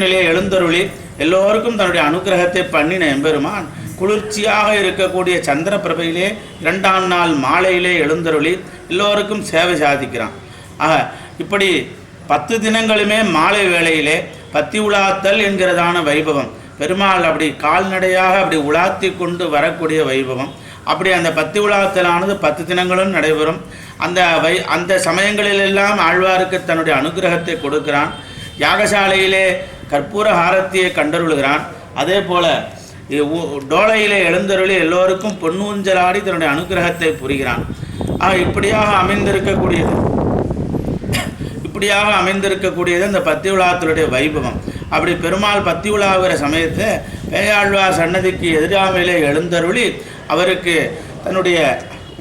நிலையை எழுந்தருளி எல்லோருக்கும் தன்னுடைய அனுகிரகத்தை பண்ணின எம்பெருமான் குளிர்ச்சியாக இருக்கக்கூடிய சந்திர பிரபையிலே 2ஆம் நாள் மாலையிலே எழுந்தருளி எல்லோருக்கும் சேவை சாதிக்கிறான். ஆக இப்படி 10 தினங்களுமே மாலை வேளையிலே பத்தி உலாத்தல் என்கிறதான வைபவம், பெருமாள் அப்படி கால்நடையாக அப்படி உலாத்தி கொண்டு வரக்கூடிய வைபவம். அப்படி அந்த பத்தி உலாத்தலானது 10 தினங்களும் நடைபெறும். அந்த சமயங்களிலெல்லாம் ஆழ்வாருக்கு தன்னுடைய அனுகிரகத்தை கொடுக்கிறான். யாகசாலையிலே கற்பூர ஹாரத்தியை கண்டருளுகிறான். அதே போல டோலையிலே எழுந்தருளி எல்லோருக்கும் பொன்னூஞ்சலாடி தன்னுடைய அனுகிரகத்தை புரிகிறான். இப்படியாக அமைந்திருக்கக்கூடியது அந்த பத்தி உலாத்தலுடைய வைபவம். அப்படி பெருமாள் பத்தி உலாகிற சமயத்தை பேயாழ்வார் சன்னதிக்கு எதிராமையிலே எழுந்தருளி அவருக்கு தன்னுடைய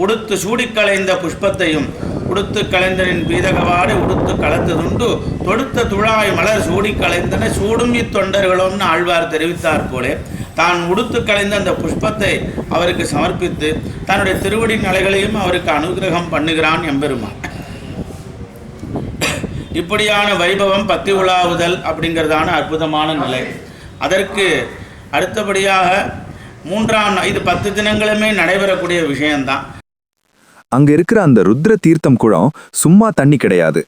உடுத்து சூடி களைந்த புஷ்பத்தையும் உடுத்து கலைந்தனின் பீதகவாடு உடுத்து கலந்ததுண்டு தொடுத்த துழாய் மலர் சூடி கலைந்தன சூடும் இத்தொண்டர்களும்னு ஆழ்வார் தெரிவித்தார் போலே தான் உடுத்து கலைந்த அந்த புஷ்பத்தை அவருக்கு சமர்ப்பித்து தன்னுடைய திருவடி நிலைகளையும் அவருக்கு அனுகிரகம் பண்ணுகிறான் எம்பெருமான். இப்படியான வைபவம் பத்தி உலாவுதல் அப்படிங்கிறதான அற்புதமான நிலை. அதற்கு அடுத்தபடியாக 3ஆம் இது 10 தினங்களுமே நடைபெறக்கூடிய விஷயம்தான். அங்க இருக்கிற அந்த ருத்ர தீர்த்தம் குளம் சும்மா தண்ணி கிடையாது.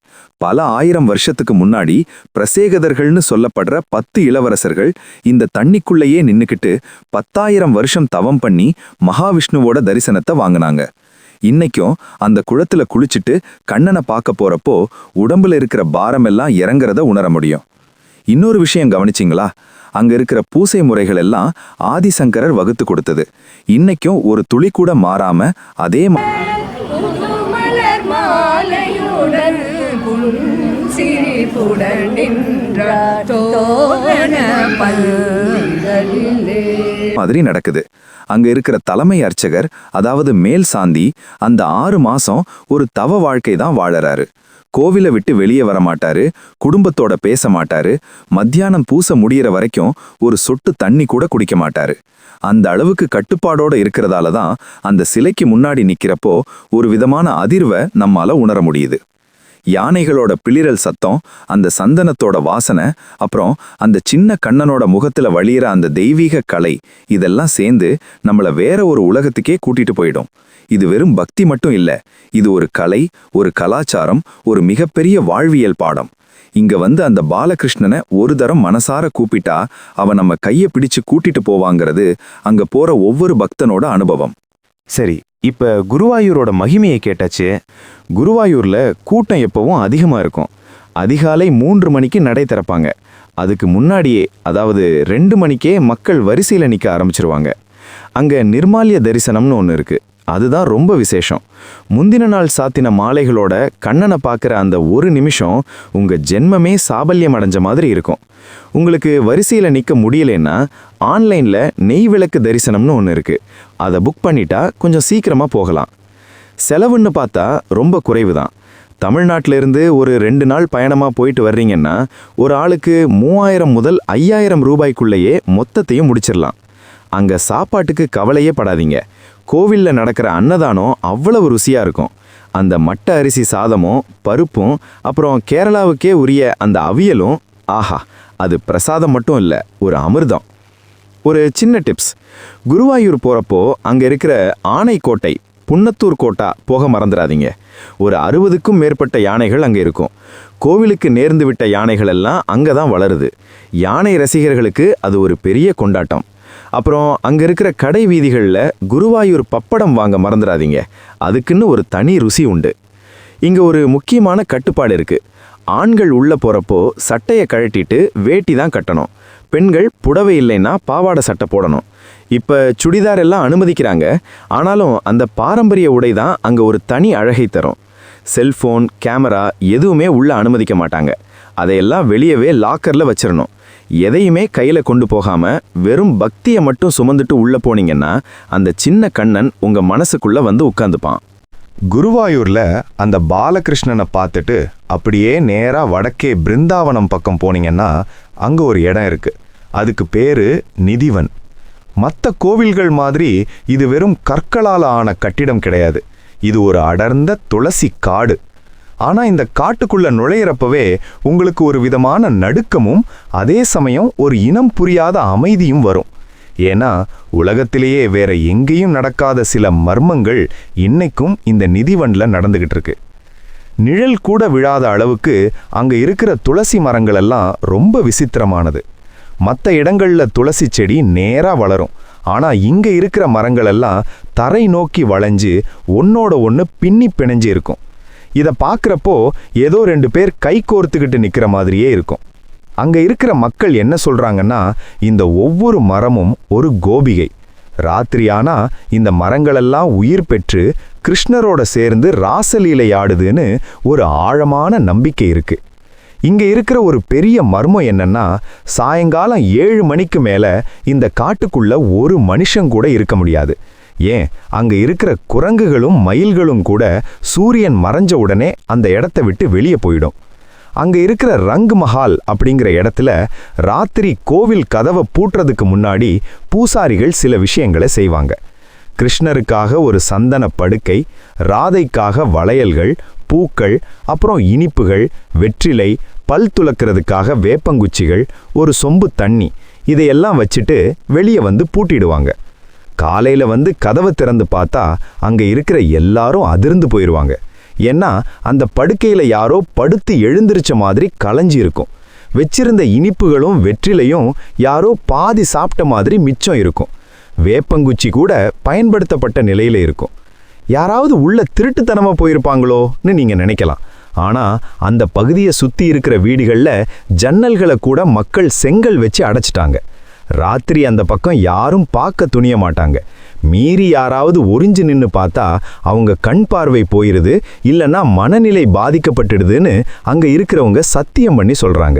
பல 1000 வருஷத்துக்கு முன்னாடி பிரசேகதர்கள்னு சொல்லப்படுற 10 இளவரசர்கள் இந்த தண்ணிக்குள்ளேயே நின்னுக்கிட்டு 10,000 வருஷம் தவம் பண்ணி மகாவிஷ்ணுவோட தரிசனத்தை வாங்கினாங்க. இன்னைக்கும் அந்த குளத்துல குளிச்சுட்டு கண்ணனை பார்க்க போறப்போ உடம்புல இருக்கிற பாரமெல்லாம் இறங்குறத உணர முடியும். இன்னொரு விஷயம் கவனிச்சிங்களா? அங்க இருக்கிற பூசை முறைகள் எல்லாம் ஆதிசங்கரர் வகுத்து கொடுத்தது. இன்னைக்கும் ஒரு துளி கூட மாறாம அதே மாதிரி நடக்குது. அங்க இருக்கிற தலைமை அர்ச்சகர், அதாவது மேல் சாந்தி, அந்த 6 மாசம் ஒரு தவ வாழ்க்கை தான் வாழறாரு. கோவிலை விட்டு வெளியே வர மாட்டாரு, குடும்பத்தோட பேச மாட்டாரு, மத்தியானம் பூசை முடியற வரைக்கும் ஒரு சொட்டு தண்ணி கூட குடிக்க மாட்டாரு. அந்த அளவுக்கு கட்டுப்பாடோட இருக்கிறதால தான் அந்த சிலைக்கு முன்னாடி நிக்கிறப்போ ஒரு விதமான அதிர்வை நம்மால உணர முடியுது. யானைகளோட பிளிரல் சத்தம், அந்த சந்தனத்தோட வாசனை, அப்புறம் அந்த சின்ன கண்ணனோட முகத்துல வழியிற அந்த தெய்வீக கலை, இதெல்லாம் சேர்ந்து நம்மள வேற ஒரு உலகத்துக்கே கூட்டிட்டு போயிடும். இது வெறும் பக்தி மட்டும் இல்ல, இது ஒரு கலை, ஒரு கலாச்சாரம், ஒரு மிகப்பெரிய வாழ்வியல் பாடம். இங்க அந்த பாலகிருஷ்ணனை ஒரு தரம் மனசார கூப்பிட்டா அவன் நம்ம கையை பிடிச்சு கூட்டிட்டு போவாங்கிறது அங்க போற ஒவ்வொரு பக்தனோட அனுபவம். சரி, இப்ப குருவாயூரோட மகிமையை கேட்டாச்சு. குருவாயூர்ல கூட்டம் எப்பவும் அதிகமா இருக்கும். அதிகாலை 3 மணிக்கு நடை திறப்பாங்க. அதுக்கு முன்னாடியே, அதாவது 2 மணிக்கே மக்கள் வரிசையில நிக்க ஆரம்பிச்சிருவாங்க. அங்க நிர்மால்ய தரிசனம்னு ஒன்று இருக்கு. அதுதான் ரொம்ப விசேஷம். முந்தின நாள் சாத்தின மாலைகளோட கண்ணனை பார்க்குற அந்த ஒரு நிமிஷம் உங்க ஜென்மமே சாபல்யம் அடைஞ்ச மாதிரி இருக்கும். உங்களுக்கு வரிசையில் நிற்க முடியலன்னா ஆன்லைனில் நெய் விளக்கு தரிசனம்னு ஒன்று இருக்கு. அதை புக் பண்ணிட்டா கொஞ்சம் சீக்கிரமாக போகலாம். செலவுன்னு பார்த்தா ரொம்ப குறைவு தான். தமிழ்நாட்டிலிருந்து ஒரு 2 நாள் பயணமாக போயிட்டு வர்றீங்கன்னா ஒரு ஆளுக்கு 3000 முதல் 5000 ரூபாய்க்குள்ளேயே மொத்தத்தையும் முடிச்சிடலாம். அங்கே சாப்பாட்டுக்கு கவலையே படாதீங்க. கோவிலில் நடக்கிற அன்னதானம் அவ்வளவு ருசியாக இருக்கும். அந்த மட்ட அரிசி சாதமும் பருப்பும் அப்புறம் கேரளாவுக்கே உரிய அந்த அவியலும், ஆஹா, அது பிரசாதம் மட்டும் இல்லை, ஒரு அமிர்தம். ஒரு சின்ன டிப்ஸ், குருவாயூர் போகிறப்போ அங்கே இருக்கிற ஆனைக்கோட்டை, புன்னத்தூர் கோட்டா போக மறந்துடாதீங்க. ஒரு 60க்கும் மேற்பட்ட யானைகள் அங்கே இருக்கும். கோவிலுக்கு நேர்ந்து விட்ட யானைகள் எல்லாம் அங்கே தான் வளருது. யானை ரசிகர்களுக்கு அது ஒரு பெரிய கொண்டாட்டம். அப்புறம் அங்கே இருக்கிற கடை வீதிகளில் குருவாயூர் பப்படம் வாங்க மறந்துடாதீங்க. அதுக்குன்னு ஒரு தனி ருசி உண்டு. இங்கே ஒரு முக்கியமான கட்டுப்பாடு இருக்குது. ஆண்கள் உள்ளே போகிறப்போ சட்டையை கழட்டிட்டு வேட்டி தான் கட்டணும். பெண்கள் புடவை இல்லைன்னா பாவாடை சட்டை போடணும். இப்போ சுடிதார் எல்லாம் அனுமதிக்கிறாங்க. ஆனாலும் அந்த பாரம்பரிய உடை தான் அங்கே ஒரு தனி அழகை தரும். செல்ஃபோன், கேமரா எதுவுமே உள்ளே அனுமதிக்க மாட்டாங்க. அதையெல்லாம் வெளியவே லாக்கரில் வச்சிடணும். எதையுமே கையில் கொண்டு போகாமல் வெறும் பக்தியை மட்டும் சுமந்துட்டு உள்ளே போனீங்கன்னா அந்த சின்ன கண்ணன் உங்கள் மனசுக்குள்ளே உட்காந்துப்பான். குருவாயூரில் அந்த பாலகிருஷ்ணனை பார்த்துட்டு அப்படியே நேராக வடக்கே பிருந்தாவனம் பக்கம் போனீங்கன்னா அங்கே ஒரு இடம் இருக்குது. அதுக்கு பேர் நிதிவன். மற்ற கோவில்கள் மாதிரி இது வெறும் கற்களால் ஆன கட்டிடம் கிடையாது. இது ஒரு அடர்ந்த துளசி காடு. ஆனா இந்த காட்டுக்குள்ள நுழையிறப்பவே உங்களுக்கு ஒரு விதமான நடுக்கமும் அதே சமயம் ஒரு இனம் புரியாத அமைதியும் வரும். ஏன்னா உலகத்திலேயே வேற எங்கேயும் நடக்காத சில மர்மங்கள் இன்னைக்கும் இந்த நிதிவன்ல நடந்துகிட்டு இருக்கு. நிழல் கூட விழாத அளவுக்கு அங்க இருக்கிற துளசி மரங்கள் எல்லாம் ரொம்ப விசித்திரமானது. மற்ற இடங்கள்ல துளசி செடி நேரா வளரும், ஆனா இங்க இருக்கிற மரங்கள் எல்லாம் தரை நோக்கி வளைஞ்சு ஒன்னோட ஒன்று பின்னி பிணைஞ்சு இருக்கும். இதை பார்க்குறப்போ ஏதோ 2 பேர் கை கோர்த்துக்கிட்டு நிற்கிற மாதிரியே இருக்கும். அங்க இருக்கிற மக்கள் என்ன சொல்றாங்கன்னா, இந்த ஒவ்வொரு மரமும் ஒரு கோபிகை. ராத்திரியானா இந்த மரங்களெல்லாம் உயிர் பெற்று கிருஷ்ணரோட சேர்ந்து ராசலீலை ஆடுதுன்னு ஒரு ஆழமான நம்பிக்கை இருக்கு. இங்க இருக்கிற ஒரு பெரிய மர்மம் என்னன்னா, சாயங்காலம் 7 மணிக்கு மேல இந்த காட்டுக்குள்ள ஒரு மனுஷன் கூட இருக்க முடியாது. ஏன், அங்க இருக்கிற குரங்குகளும் மயில்களும் கூட சூரியன் மறைஞ்ச உடனே அந்த இடத்த விட்டு வெளியே போயிடும். அங்க இருக்கிற ரங் மஹால் அப்படிங்கிற இடத்துல ராத்திரி கோவில் கதவை பூட்டுறதுக்கு முன்னாடி பூசாரிகள் சில விஷயங்களை செய்வாங்க. கிருஷ்ணருக்காக ஒரு சந்தன படுக்கை, ராதைக்காக வளையல்கள், பூக்கள், அப்புறம் இனிப்புகள், வெற்றிலை, பல் துலக்கிறதுக்காக வேப்பங்குச்சிகள், ஒரு சொம்பு தண்ணி, இதையெல்லாம் வச்சுட்டு வெளியே வந்து பூட்டிடுவாங்க. காலையில வந்து கதவை திறந்து பார்த்தா அங்க இருக்கிற எல்லாரும் அதிர்ந்து போயிடுவாங்க. ஏன்னா அந்த படுக்கையில யாரோ படுத்து எழுந்திருச்ச மாதிரி களைஞ்சி இருக்கும். வச்சிருந்த இனிப்புகளும் வெற்றிலையும் யாரோ பாதி சாப்பிட்ட மாதிரி மிச்சம் இருக்கும். வேப்பங்குச்சி கூட பயன்படுத்தப்பட்ட நிலையில இருக்கும். யாராவது உள்ள திருட்டுத்தனமா போயிருப்பாங்களோன்னு நீங்க நினைக்கலாம். ஆனா அந்த பகுதியை சுத்தி இருக்கிற வீடுகள்ல ஜன்னல்களை கூட மக்கள் செங்கல் வச்சு அடைச்சிட்டாங்க. ராத்திரி அந்த பக்கம் யாரும் பார்க்க துணிய மாட்டாங்க. மீறி யாராவது ஒரிஞ்சு நின்று பார்த்தா அவங்க கண் பார்வை போயிருது, இல்லைன்னா மனநிலை பாதிக்கப்பட்டுடுதுன்னு அங்க இருக்கிறவங்க சத்தியம் பண்ணி சொல்றாங்க.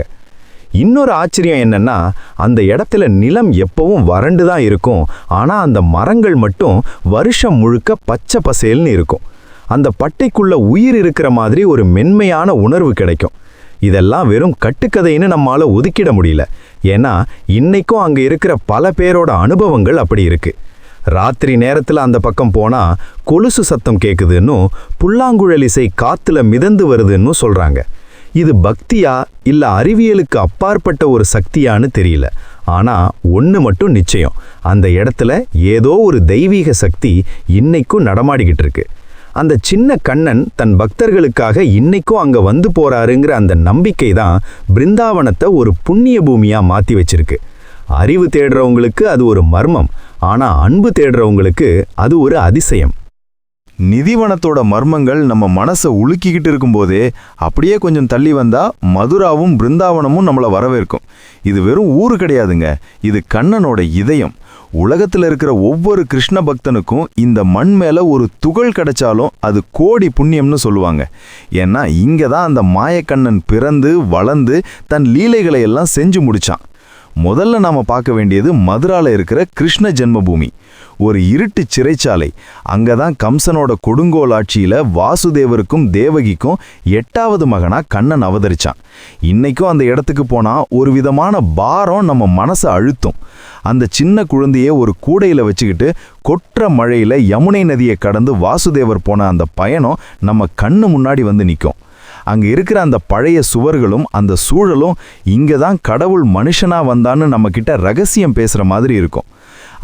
இன்னொரு ஆச்சரியம் என்னன்னா, அந்த இடத்துல நிலம் எப்பவும் வறண்டு தான் இருக்கும், ஆனா அந்த மரங்கள் மட்டும் வருஷம் முழுக்க பச்சை பசேல்னு இருக்கும். அந்த பட்டைக்குள்ள உயிர் இருக்கிற மாதிரி ஒரு மென்மையான உணர்வு கிடைக்கும். இதெல்லாம் வெறும் கட்டுக்கதைன்னு நம்மால ஒதுக்கிட முடியல. ஏன்னா இன்னைக்கும் அங்க இருக்கிற பல பேரோட அனுபவங்கள் அப்படி இருக்கு. ராத்திரி நேரத்துல அந்த பக்கம் போனா கொலுசு சத்தம் கேக்குதுன்னும் புல்லாங்குழல் இசை காத்துல மிதந்து வருதுன்னு சொல்றாங்க. இது பக்தியா இல்ல அறிவியலுக்கு அப்பாற்பட்ட ஒரு சக்தியான்னு தெரியல. ஆனா ஒண்ணு மட்டும் நிச்சயம், அந்த இடத்துல ஏதோ ஒரு தெய்வீக சக்தி இன்னைக்கும் நடமாடிக்கிட்டு இருக்கு. அந்த சின்ன கண்ணன் தன் பக்தர்களுக்காக இன்னைக்கும் அங்க வந்து போறாருங்கிற அந்த நம்பிக்கை தான் பிருந்தாவனத்தை ஒரு புண்ணிய பூமியா மாத்தி வச்சிருக்கு. அறிவு தேடுறவங்களுக்கு அது ஒரு மர்மம், ஆனா அன்பு தேடுறவங்களுக்கு அது ஒரு அதிசயம். நிதிவனத்தோட மர்மங்கள் நம்ம மனசை உலுக்கிக்கிட்டு இருக்கும்போதே அப்படியே கொஞ்சம் தள்ளி வந்தா மதுராவும் பிருந்தாவனமும் நம்மளை வரவேற்கும். இது வெறும் ஊரு கிடையாதுங்க, இது கண்ணனோட இதயம். உலகத்தில் இருக்கிற ஒவ்வொரு கிருஷ்ண பக்தனுக்கும் இந்த மண் மேல ஒரு துகள் கிடைச்சாலும் அது கோடி புண்ணியம்னு சொல்லுவாங்க. ஏன்னா இங்க தான் அந்த மாயக்கண்ணன் பிறந்து வளர்ந்து தன் லீலைகளை எல்லாம் செஞ்சு முடிச்சான். முதல்ல நாம பார்க்க வேண்டியது மதுரால இருக்கிற கிருஷ்ண ஜென்மபூமி, ஒரு இருட்டு சிறைச்சாலை. அங்கதான் கம்சனோட கொடுங்கோல் ஆட்சியில வாசுதேவருக்கும் தேவகிக்கும் 8வது மகனா கண்ணன் அவதரிச்சான். இன்னைக்கும் அந்த இடத்துக்கு போனா ஒரு விதமான பாரம் நம்ம மனசை அழுத்தும். அந்த சின்ன குழந்தைய ஒரு கூடையில வச்சுக்கிட்டு கொற்ற மழையில யமுனை நதியை கடந்து வாசுதேவர் போன அந்த பயணம் நம்ம கண்ணு முன்னாடி வந்து நிற்கும். அங்க இருக்கிற அந்த பழைய சுவர்களும் அந்த சூழலும் இங்க தான் கடவுள் மனுஷனா வந்தான்னு நம்ம கிட்ட ரகசியம் பேசுற மாதிரி இருக்கும்.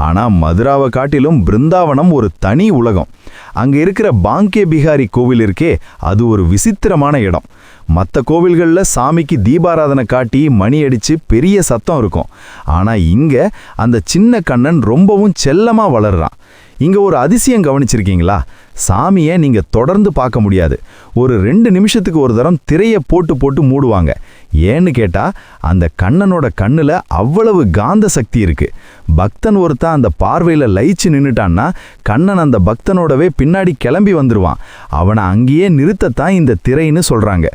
ஆனா மதுராவை காட்டிலும் பிருந்தாவனம் ஒரு தனி உலகம். அங்க இருக்கிற பாங்கே பிஹாரி கோவில் இருக்கே, அது ஒரு விசித்திரமான இடம். மற்ற கோவில்களில் சாமிக்கு தீபாராதனை காட்டி மணி அடிச்சு பெரிய சத்தம் இருக்கும். ஆனா இங்க அந்த சின்ன கண்ணன் ரொம்பவும் செல்லமா வளர்றான். இங்க ஒரு அதிசயம் கவனிச்சிருக்கீங்களா? சாமியை நீங்க தொடர்ந்து பார்க்க முடியாது. ஒரு 2 நிமிஷத்துக்கு ஒரு தரம் திரையை போட்டு போட்டு மூடுவாங்க. ஏன்னு கேட்டா அந்த கண்ணனோட கண்ணுல அவ்வளவு காந்த சக்தி இருக்கு. பக்தன் ஒருத்தன் அந்த பார்வையில லயிச்சு நின்னுட்டான்னா கண்ணன் அந்த பக்தனோடவே பின்னாடி கிளம்பி வந்துருவான். அவனை அங்கேயே நிறுத்தத்தான் இந்த திரைன்னு சொல்றாங்க.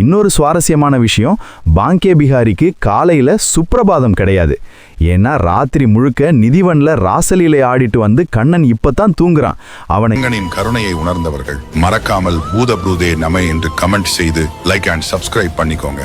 இன்னொரு சுவாரஸ்யமான விஷயம், பாங்கே பிஹாரிக்கு காலையில சுப்பிரபாதம் கிடையாது. ஏன்னா ராத்திரி முழுக்க நிதிவன்ல ராசலீலை ஆடிட்டு வந்து கண்ணன் இப்பதான் தூங்குறான். அவனின் கருணையை உணர்ந்தவர்கள் மறக்காமல் பூத ப்ரூதே நம என்று கமெண்ட் செய்து லைக் அண்ட் சப்ஸ்கிரைப் பண்ணிக்கோங்க.